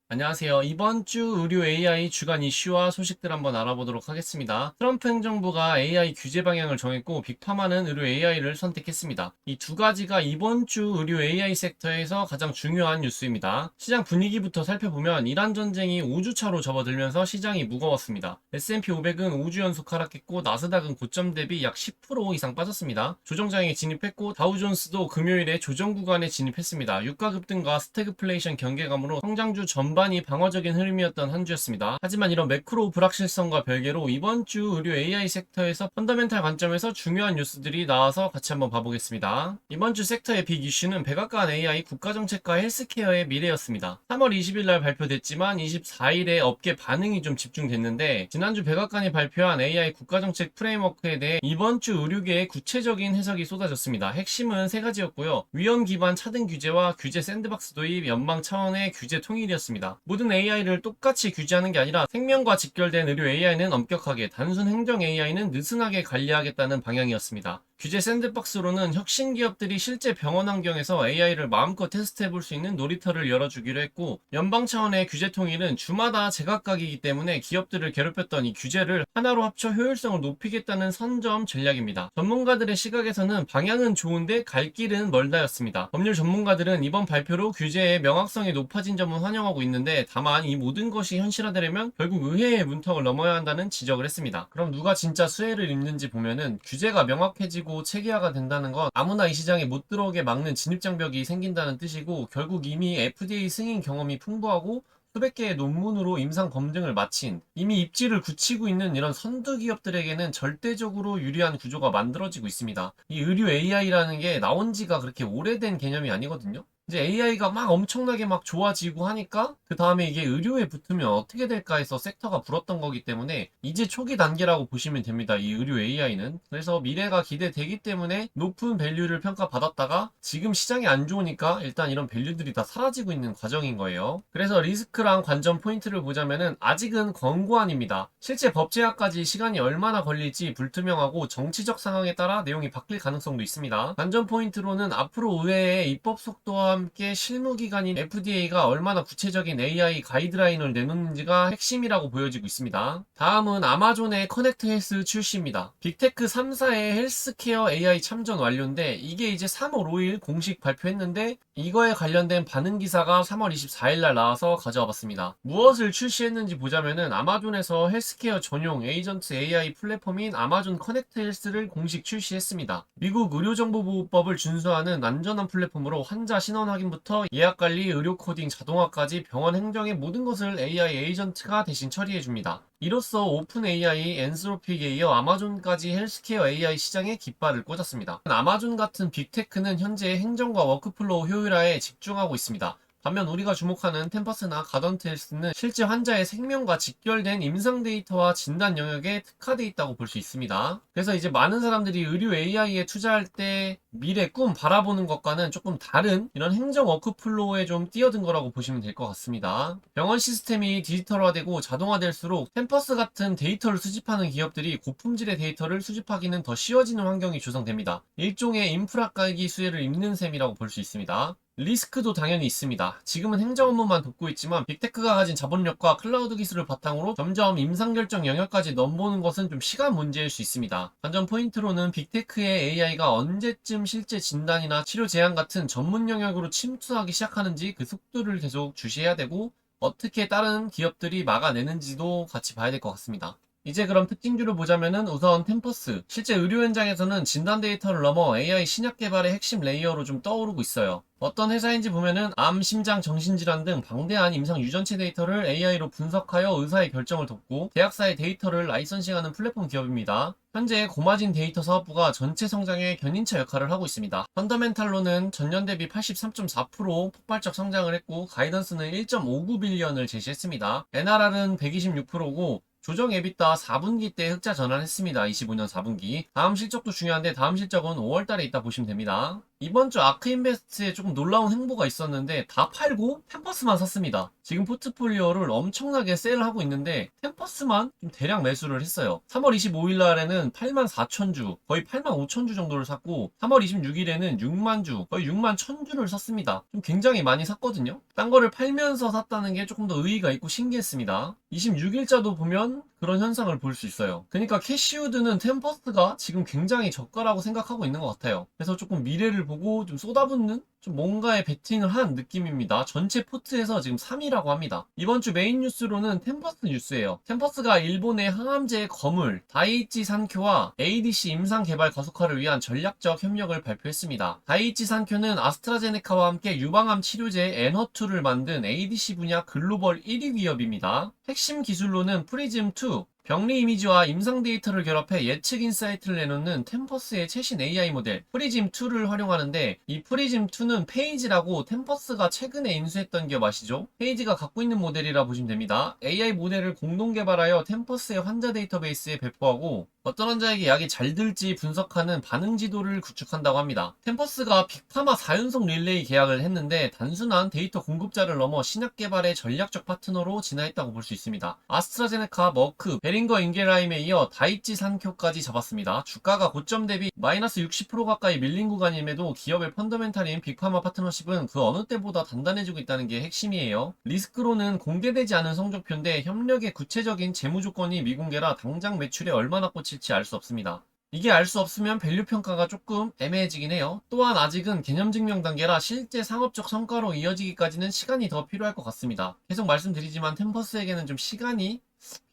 안녕하세요. 이번 주 의료 AI 주간 이슈와 소식들 한번 알아보도록 하겠습니다. 트럼프 행정부가 AI 규제 방향을 정했고 빅파마는 의료 AI를 선택했습니다. 이 두 가지가 이번 주 의료 AI 섹터에서 가장 중요한 뉴스입니다. 시장 분위기부터 살펴보면 이란 전쟁이 5주차로 접어들면서 시장이 무거웠습니다. S&P 500은 5주 연속 하락했고 나스닥은 고점 대비 약 10% 이상 빠졌습니다. 조정장에 진입했고 다우존스도 금요일에 조정 구간에 진입했습니다. 유가 급등과 스태그플레이션 경계감으로 성장주 전반이 방어적인 흐름이었던 한 주였습니다. 하지만 이런 매크로 불확실성과 별개로 이번 주 의료 AI 섹터에서 펀더멘탈 관점에서 중요한 뉴스들이 나와서 같이 한번 봐보겠습니다. 이번 주 섹터의 빅 이슈는 백악관 AI 국가정책과 헬스케어의 미래였습니다. 3월 20일 날 발표됐지만 24일에 업계 반응이 좀 집중됐는데 지난주 백악관이 발표한 AI 국가정책 프레임워크에 대해 이번 주 의료계의 구체적인 해석이 쏟아졌습니다. 핵심은 세 가지였고요. 위험 기반 차등 규제와 규제 샌드박스 도입, 연방 차원의 규제 통일이었습니다. 모든 AI를 똑같이 규제하는 게 아니라 생명과 직결된 의료 AI는 엄격하게, 단순 행정 AI는 느슨하게 관리하겠다는 방향이었습니다. 규제 샌드박스로는 혁신 기업들이 실제 병원 환경에서 AI를 마음껏 테스트해볼 수 있는 놀이터를 열어주기로 했고, 연방 차원의 규제 통일은 주마다 제각각이기 때문에 기업들을 괴롭혔던 이 규제를 하나로 합쳐 효율성을 높이겠다는 선점 전략입니다. 전문가들의 시각에서는 방향은 좋은데 갈 길은 멀다였습니다. 법률 전문가들은 이번 발표로 규제의 명확성이 높아진 점은 환영하고 있는데, 다만 이 모든 것이 현실화되려면 결국 의회의 문턱을 넘어야 한다는 지적을 했습니다. 그럼 누가 진짜 수혜를 입는지 보면은, 규제가 명확해지고 체계화가 된다는 건 아무나 이 시장에 못 들어오게 막는 진입장벽이 생긴다는 뜻이고, 결국 이미 FDA 승인 경험이 풍부하고 수백 개의 논문으로 임상 검증을 마친, 이미 입지를 굳히고 있는 이런 선두 기업들에게는 절대적으로 유리한 구조가 만들어지고 있습니다. 이 의료 AI라는 게 나온 지가 그렇게 오래된 개념이 아니거든요. 이제 AI가 막 엄청나게 막 좋아지고 하니까 그 다음에 이게 의료에 붙으면 어떻게 될까 해서 섹터가 불었던 거기 때문에 이제 초기 단계라고 보시면 됩니다. 이 의료 AI는. 그래서 미래가 기대되기 때문에 높은 밸류를 평가받았다가 지금 시장이 안 좋으니까 일단 이런 밸류들이 다 사라지고 있는 과정인 거예요. 그래서 리스크랑 관전 포인트를 보자면은 아직은 권고안입니다. 실제 법 제약까지 시간이 얼마나 걸릴지 불투명하고 정치적 상황에 따라 내용이 바뀔 가능성도 있습니다. 관전 포인트로는 앞으로 의회의 입법 속도와 함께 실무기관인 FDA가 얼마나 구체적인 AI 가이드라인을 내놓는지가 핵심이라고 보여지고 있습니다. 다음은 아마존의 커넥트 헬스 출시입니다. 빅테크 3사의 헬스케어 AI 참전 완료인데 이게 이제 3월 5일 공식 발표했는데 이거에 관련된 반응 기사가 3월 24일 날 나와서 가져와 봤습니다. 무엇을 출시했는지 보자면은 아마존에서 헬스케어 전용 에이전트 AI 플랫폼인 아마존 커넥트 헬스를 공식 출시했습니다. 미국 의료정보보호법을 준수하는 안전한 플랫폼으로 환자 신원 확인부터 예약관리, 의료 코딩, 자동화까지 병원 행정의 모든 것을 AI 에이전트가 대신 처리해줍니다. 이로써 오픈 AI, 엔스로픽에 이어 아마존까지 헬스케어 AI 시장에 깃발을 꽂았습니다. 아마존 같은 빅테크는 현재 행정과 워크플로우 효율화에 집중하고 있습니다. 반면 우리가 주목하는 템퍼스나 가던트 헬스는 실제 환자의 생명과 직결된 임상 데이터와 진단 영역에 특화되어 있다고 볼 수 있습니다. 그래서 이제 많은 사람들이 의료 AI에 투자할 때 미래 꿈 바라보는 것과는 조금 다른 이런 행정 워크플로우에 좀 뛰어든 거라고 보시면 될 것 같습니다. 병원 시스템이 디지털화되고 자동화될수록 템퍼스 같은 데이터를 수집하는 기업들이 고품질의 데이터를 수집하기는 더 쉬워지는 환경이 조성됩니다. 일종의 인프라 깔기 수혜를 입는 셈이라고 볼 수 있습니다. 리스크도 당연히 있습니다. 지금은 행정 업무만 돕고 있지만 빅테크가 가진 자본력과 클라우드 기술을 바탕으로 점점 임상결정 영역까지 넘보는 것은 좀 시간 문제일 수 있습니다. 관전 포인트로는 빅테크의 AI가 언제쯤 실제 진단이나 치료 제한 같은 전문 영역으로 침투하기 시작하는지 그 속도를 계속 주시해야 되고, 어떻게 다른 기업들이 막아내는지도 같이 봐야 될 것 같습니다. 이제 그럼 특징주를 보자면은 우선 템퍼스. 실제 의료 현장에서는 진단 데이터를 넘어 AI 신약 개발의 핵심 레이어로 좀 떠오르고 있어요. 어떤 회사인지 보면은 암, 심장, 정신질환 등 방대한 임상 유전체 데이터를 AI로 분석하여 의사의 결정을 돕고 대학사의 데이터를 라이선싱하는 플랫폼 기업입니다. 현재 고마진 데이터 사업부가 전체 성장의 견인차 역할을 하고 있습니다. 펀더멘탈로는 전년 대비 83.4% 폭발적 성장을 했고 가이던스는 1.59 빌리언을 제시했습니다. NRR은 126%고 조정 EBITDA 4분기 때 흑자 전환했습니다. 25년 4분기. 다음 실적도 중요한데 다음 실적은 5월달에 있다 보시면 됩니다. 이번 주 아크인베스트에 조금 놀라운 행보가 있었는데 다 팔고 템퍼스만 샀습니다. 지금 포트폴리오를 엄청나게 세일하고 있는데 템퍼스만 좀 대량 매수를 했어요. 3월 25일 날에는 84,000주, 거의 85,000주 정도를 샀고 3월 26일에는 6만 주, 거의 6만 1,000주를 샀습니다. 좀 굉장히 많이 샀거든요. 딴 거를 팔면서 샀다는 게 조금 더 의의가 있고 신기했습니다. 26일자도 보면 그런 현상을 볼 수 있어요. 그러니까 캐시우드는 템퍼스가 지금 굉장히 저가라고 생각하고 있는 것 같아요. 그래서 조금 미래를 보고 좀 쏟아붓는 좀 뭔가에 베팅을 한 느낌입니다. 전체 포트에서 지금 3위라고 합니다. 이번 주 메인 뉴스로는 템퍼스 뉴스예요. 템퍼스가 일본의 항암제 거물 다이이치 산쿄와 ADC 임상 개발 가속화를 위한 전략적 협력을 발표했습니다. 다이이치 산쿄는 아스트라제네카와 함께 유방암 치료제 엔허2를 만든 ADC 분야 글로벌 1위 기업입니다. 핵심 기술로는 프리즘2, 병리 이미지와 임상 데이터를 결합해 예측 인사이트를 내놓는 템퍼스의 최신 AI 모델 프리즘2를 활용하는데, 이 프리즘2는 페이지라고 템퍼스가 최근에 인수했던 기업 아시죠? 페이지가 갖고 있는 모델이라 보시면 됩니다. AI 모델을 공동 개발하여 템퍼스의 환자 데이터베이스에 배포하고 어떤 환자에게 약이 잘 들지 분석하는 반응 지도를 구축한다고 합니다. 템퍼스가 빅파마 4연속 릴레이 계약을 했는데 단순한 데이터 공급자를 넘어 신약 개발의 전략적 파트너로 진화했다고 볼 수 있습니다. 아스트라제네카, 머크, 베링거 인겔라임에 이어 다이치 산쿄까지 잡았습니다. 주가가 고점 대비 마이너스 60% 가까이 밀린 구간임에도 기업의 펀더멘탈인 빅파마 파트너십은 그 어느 때보다 단단해지고 있다는 게 핵심이에요. 리스크로는 공개되지 않은 성적표인데 협력의 구체적인 재무 조건이 미공개라 당장 매출에 얼마나 꽂힐지 알 수 없습니다. 이게 알 수 없으면 밸류 평가가 조금 애매해지긴 해요. 또한 아직은 개념 증명 단계라 실제 상업적 성과로 이어지기까지는 시간이 더 필요할 것 같습니다. 계속 말씀드리지만 템퍼스에게는 좀 시간이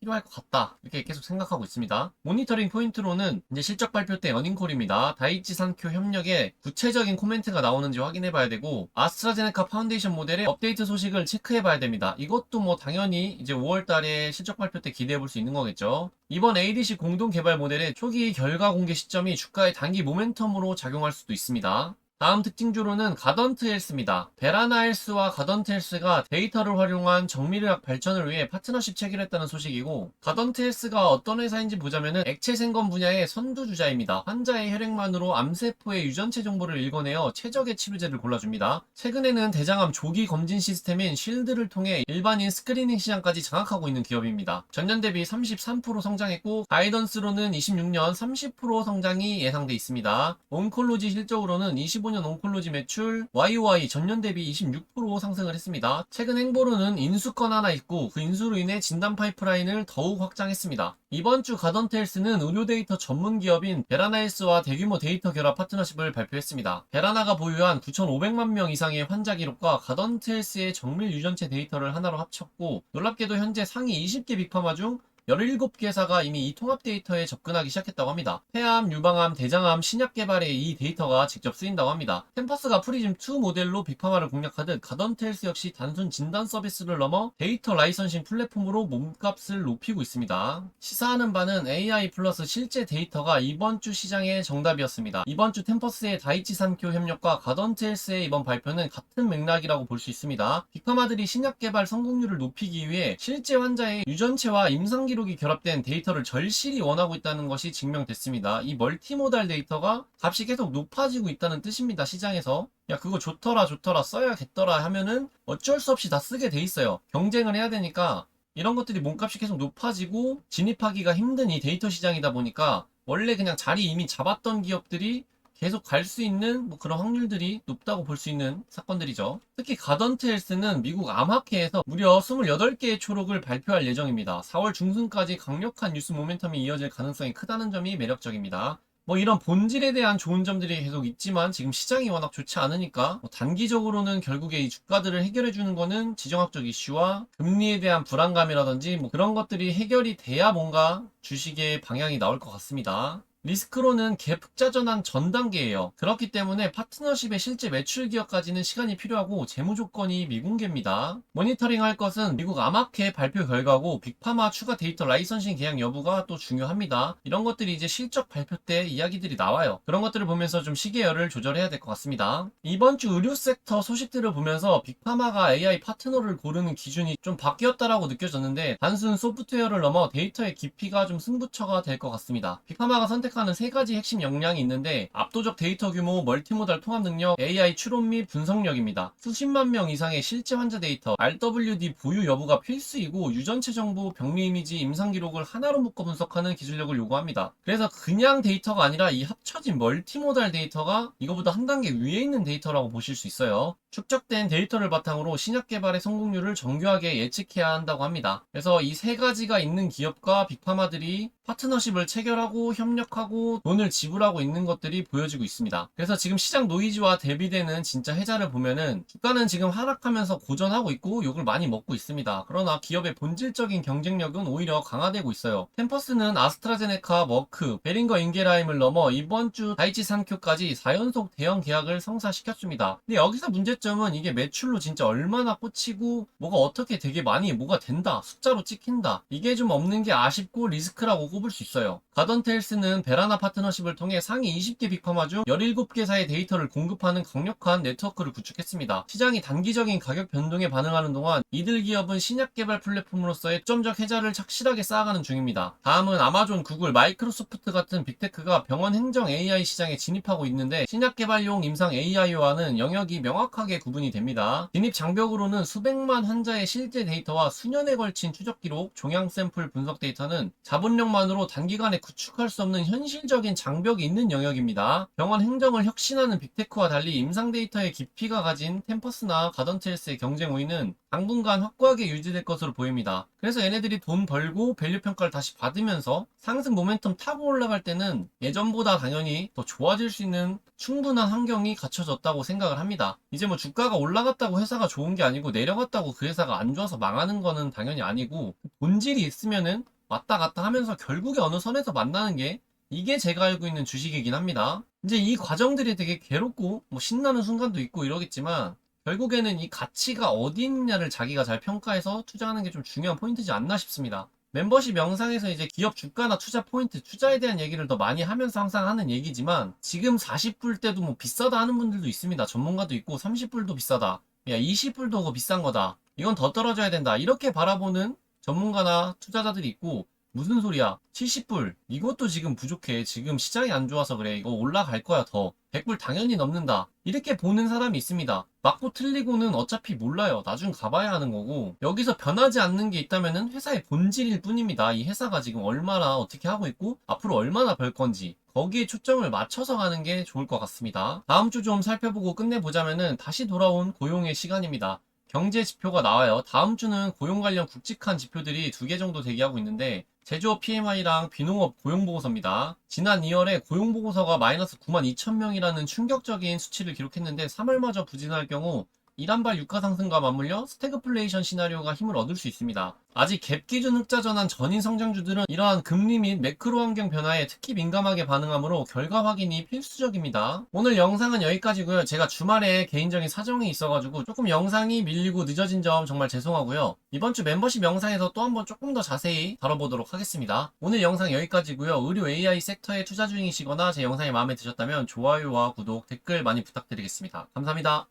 필요할 것 같다, 이렇게 계속 생각하고 있습니다. 모니터링 포인트로는 이제 실적 발표 때 어닝콜입니다. 다이치 산쿄 협력에 구체적인 코멘트가 나오는지 확인해 봐야 되고, 아스트라제네카 파운데이션 모델의 업데이트 소식을 체크해 봐야 됩니다. 이것도 뭐 당연히 이제 5월 달에 실적 발표 때 기대해 볼 수 있는 거겠죠. 이번 ADC 공동 개발 모델의 초기 결과 공개 시점이 주가의 단기 모멘텀으로 작용할 수도 있습니다. 다음 특징주로는 가던트 헬스입니다. 베라나 헬스와 가던트 헬스가 데이터를 활용한 정밀의학 발전을 위해 파트너십 체결했다는 소식이고, 가던트 헬스가 어떤 회사인지 보자면은 액체 생검 분야의 선두주자입니다. 환자의 혈액만으로 암세포의 유전체 정보를 읽어내어 최적의 치료제를 골라줍니다. 최근에는 대장암 조기 검진 시스템인 쉴드를 통해 일반인 스크리닝 시장까지 장악하고 있는 기업입니다. 전년 대비 33% 성장했고 가이던스로는 26년 30% 성장이 예상돼 있습니다. 온콜로지 실적으로는 25년 온콜로지 매출 YOY 전년 대비 26% 상승을 했습니다. 최근 행보로는 인수권 하나 있고 그 인수로 인해 진단 파이프라인을 더욱 확장했습니다. 이번 주 가던트 헬스는 의료 데이터 전문 기업인 베라나 헬스와 대규모 데이터 결합 파트너십을 발표했습니다. 베라나가 보유한 9,500만 명 이상의 환자 기록과 가던트 헬스의 정밀 유전체 데이터를 하나로 합쳤고, 놀랍게도 현재 상위 20개 빅파마 중 17개사가 이미 이 통합 데이터에 접근하기 시작했다고 합니다. 폐암, 유방암, 대장암, 신약 개발에 이 데이터가 직접 쓰인다고 합니다. 템퍼스가 프리즘2 모델로 빅파마를 공략하듯 가던트 헬스 역시 단순 진단 서비스를 넘어 데이터 라이선싱 플랫폼으로 몸값을 높이고 있습니다. 시사하는 바는 AI 플러스 실제 데이터가 이번 주 시장의 정답이었습니다. 이번 주 템퍼스의 다이치 산쿄 협력과 가던트 헬스의 이번 발표는 같은 맥락이라고 볼 수 있습니다. 빅파마들이 신약 개발 성공률을 높이기 위해 실제 환자의 유전체와 임상 기록이 결합된 데이터를 절실히 원하고 있다는 것이 증명됐습니다. 이 멀티모달 데이터가 값이 계속 높아지고 있다는 뜻입니다. 시장에서 야 그거 좋더라 써야겠더라 하면은 어쩔 수 없이 다 쓰게 돼 있어요. 경쟁을 해야 되니까 이런 것들이 몸값이 계속 높아지고 진입하기가 힘든 이 데이터 시장이다 보니까 원래 그냥 자리 이미 잡았던 기업들이 계속 갈 수 있는 뭐 그런 확률들이 높다고 볼 수 있는 사건들이죠. 특히 가던트 헬스는 미국 암학회에서 무려 28개의 초록을 발표할 예정입니다. 4월 중순까지 강력한 뉴스 모멘텀이 이어질 가능성이 크다는 점이 매력적입니다. 뭐 이런 본질에 대한 좋은 점들이 계속 있지만 지금 시장이 워낙 좋지 않으니까 뭐 단기적으로는 결국에 이 주가들을 해결해주는 거는 지정학적 이슈와 금리에 대한 불안감이라든지 뭐 그런 것들이 해결이 돼야 뭔가 주식의 방향이 나올 것 같습니다. 리스크로는 갭 흑자 전환 전 단계예요. 그렇기 때문에 파트너십의 실제 매출 기억까지는 시간이 필요하고 재무 조건이 미공개입니다. 모니터링 할 것은 미국 암학회 발표 결과고 빅파마 추가 데이터 라이선싱 계약 여부가 또 중요합니다. 이런 것들이 이제 실적 발표 때 이야기들이 나와요. 그런 것들을 보면서 좀 시계열을 조절해야 될 것 같습니다. 이번 주 의료 섹터 소식들을 보면서 빅파마가 AI 파트너를 고르는 기준이 좀 바뀌었다라고 느껴졌는데 단순 소프트웨어를 넘어 데이터의 깊이가 좀 승부처가 될 것 같습니다. 빅파마가 선택한 선택하는 세 가지 핵심 역량이 있는데 압도적 데이터 규모, 멀티모달 통합 능력, AI 추론 및 분석력입니다. 수십만 명 이상의 실제 환자 데이터, RWD 보유 여부가 필수이고 유전체 정보, 병리 이미지, 임상 기록을 하나로 묶어 분석하는 기술력을 요구합니다. 그래서 그냥 데이터가 아니라 이 합쳐진 멀티모달 데이터가 이거보다 한 단계 위에 있는 데이터라고 보실 수 있어요. 축적된 데이터를 바탕으로 신약 개발의 성공률을 정교하게 예측해야 한다고 합니다. 그래서 이 세 가지가 있는 기업과 빅파마들이 파트너십을 체결하고 협력하고 돈을 지불하고 있는 것들이 보여지고 있습니다. 그래서 지금 시장 노이즈와 대비되는 진짜 해자를 보면은 주가는 지금 하락하면서 고전하고 있고 욕을 많이 먹고 있습니다. 그러나 기업의 본질적인 경쟁력은 오히려 강화되고 있어요. 템퍼스는 아스트라제네카, 머크, 베링거 인게라임을 넘어 이번 주 다이치 산큐까지 4연속 대형 계약을 성사시켰습니다. 근데 여기서 문제점은 이게 매출로 진짜 얼마나 꽂히고 뭐가 어떻게 되게 많이 뭐가 된다, 숫자로 찍힌다, 이게 좀 없는 게 아쉽고 리스크라고 꼽을 수 있어요. 가던테일스는 베라나 파트너십을 통해 상위 20개 빅파마 중 17개사의 데이터를 공급하는 강력한 네트워크를 구축했습니다. 시장이 단기적인 가격 변동에 반응하는 동안 이들 기업은 신약 개발 플랫폼으로서의 점적 해자를 착실하게 쌓아가는 중입니다. 다음은 아마존, 구글, 마이크로소프트 같은 빅테크가 병원 행정 AI 시장에 진입하고 있는데 신약 개발용 임상 AI와는 영역이 명확하게 구분이 됩니다. 진입 장벽으로는 수백만 환자의 실제 데이터와 수년에 걸친 추적 기록, 종양 샘플 분석 데이터는 자본력만으로 단기간에 구축할 수 없는 현실적인 장벽이 있는 영역입니다. 병원 행정을 혁신하는 빅테크와 달리 임상 데이터의 깊이가 가진 템퍼스나 가던테일스의 경쟁 우위는 당분간 확고하게 유지될 것으로 보입니다. 그래서 얘네들이 돈 벌고 밸류 평가를 다시 받으면서 상승 모멘텀 타고 올라갈 때는 예전보다 당연히 더 좋아질 수 있는 충분한 환경이 갖춰졌다고 생각을 합니다. 이제 뭐 주가가 올라갔다고 회사가 좋은 게 아니고 내려갔다고 그 회사가 안 좋아서 망하는 거는 당연히 아니고 본질이 있으면은 왔다 갔다 하면서 결국에 어느 선에서 만나는 게 이게 제가 알고 있는 주식이긴 합니다. 이제 이 과정들이 되게 괴롭고 뭐 신나는 순간도 있고 이러겠지만 결국에는 이 가치가 어디 있느냐를 자기가 잘 평가해서 투자하는 게 좀 중요한 포인트지 않나 싶습니다. 멤버십 영상에서 이제 기업 주가나 투자 포인트, 투자에 대한 얘기를 더 많이 하면서 항상 하는 얘기지만 지금 40불 때도 뭐 비싸다 하는 분들도 있습니다. 전문가도 있고 30불도 비싸다. 야 20불도 그거 비싼 거다. 이건 더 떨어져야 된다. 이렇게 바라보는 전문가나 투자자들이 있고 무슨 소리야 70불 이것도 지금 부족해. 지금 시장이 안 좋아서 그래. 이거 올라갈 거야 더. 100불 당연히 넘는다. 이렇게 보는 사람이 있습니다. 맞고 틀리고는 어차피 몰라요. 나중 가봐야 하는 거고 여기서 변하지 않는 게 있다면 회사의 본질일 뿐입니다. 이 회사가 지금 얼마나 어떻게 하고 있고 앞으로 얼마나 벌 건지 거기에 초점을 맞춰서 가는 게 좋을 것 같습니다. 다음 주 좀 살펴보고 끝내보자면은 다시 돌아온 고용의 시간입니다. 경제 지표가 나와요. 다음 주는 고용 관련 굵직한 지표들이 2개 정도 대기하고 있는데 제조업 PMI랑 비농업 고용보고서입니다. 지난 2월에 고용보고서가 마이너스 92,000명이라는 충격적인 수치를 기록했는데 3월마저 부진할 경우 이란발 유가 상승과 맞물려 스태그플레이션 시나리오가 힘을 얻을 수 있습니다. 아직 갭 기준 흑자 전환 전인 성장주들은 이러한 금리 및 매크로 환경 변화에 특히 민감하게 반응하므로 결과 확인이 필수적입니다. 오늘 영상은 여기까지고요. 제가 주말에 개인적인 사정이 있어가지고 조금 영상이 밀리고 늦어진 점 정말 죄송하고요. 이번 주 멤버십 영상에서 또 한번 조금 더 자세히 다뤄보도록 하겠습니다. 오늘 영상 여기까지고요. 의료 AI 섹터에 투자 중이시거나 제 영상이 마음에 드셨다면 좋아요와 구독, 댓글 많이 부탁드리겠습니다. 감사합니다.